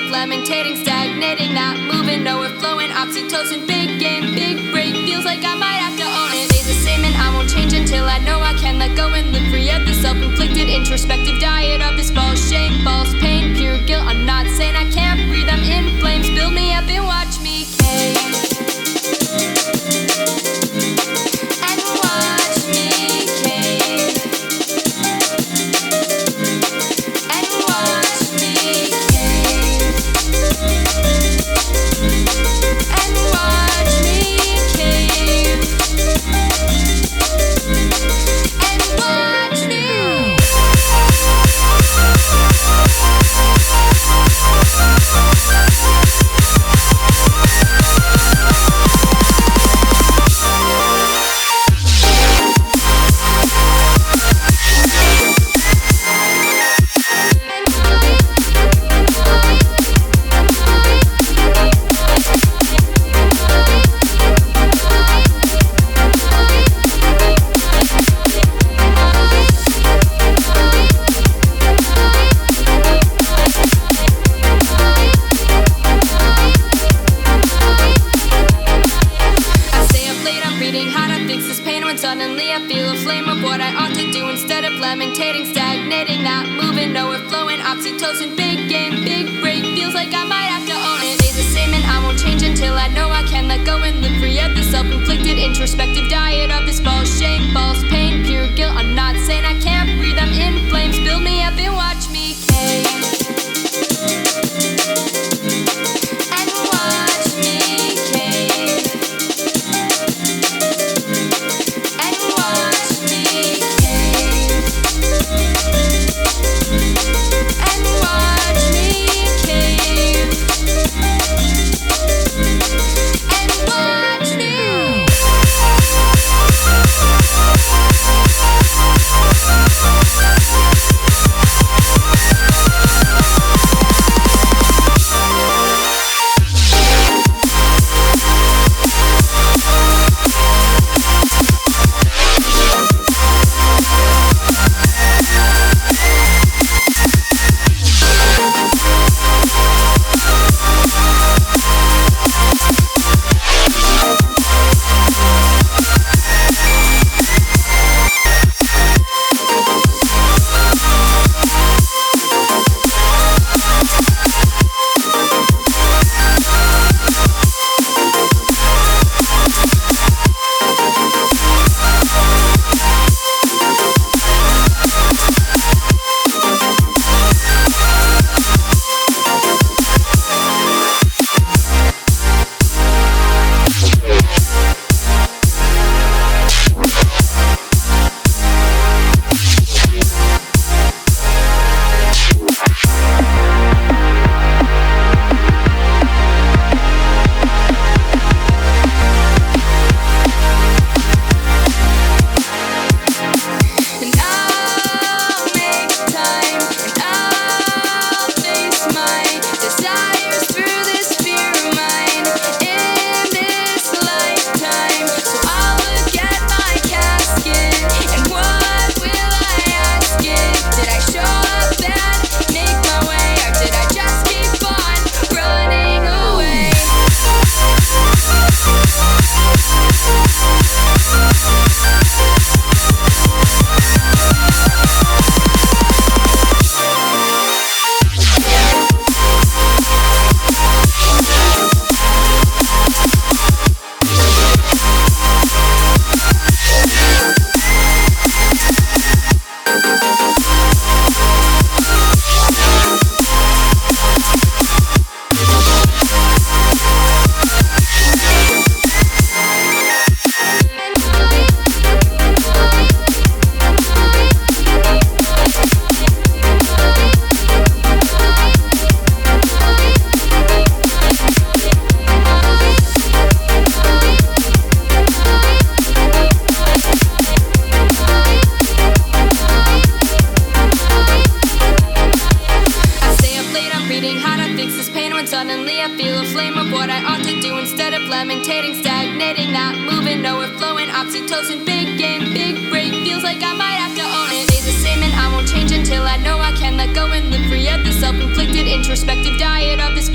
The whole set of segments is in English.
lamentating, stagnating, not moving, nowhere flowing, oxytocin, big game, big break, feels like I might have to own it. Stays the same and I won't change until I know I can let go and live free of the self-inflicted introspective diet of this false shame, false pain, pure guilt. I'm not saying I can't breathe, I'm in flames, build me up and watch me cave. And watch me cave. And watch me cave. And watch me cave. And watch me. Suddenly I feel a flame of what I ought to do instead of lamentating, stagnating, not moving, nowhere flowing, oxytocin, big game, big break, feels like I might have to own it. Stays the same and I won't change until I know I can let go and live free of the self-inflicted introspective diet of this false shame, false pain, pure guilt. I'm not saying I can't breathe, I'm in flames, build me up and watch me cave. And watch me cave. And watch me cave. And watch me cave. And watch me. lamentating, stagnating, not moving, nowhere flowing, oxytocin, big game, big break, feels like I might have to own it. Stays the same and I won't change until I know I can let go and live free of the self-inflicted introspective diet of this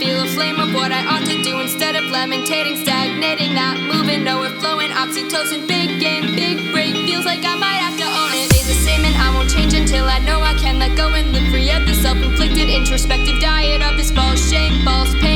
feel a flame of what I ought to do instead of lamentating, stagnating, not moving, nowhere flowing. Oxytocin, big game, big break. Feels like I might have to own it. Stays the same and I won't change until I know I can let go and live free of the self-inflicted introspective diet of this false shame, false pain.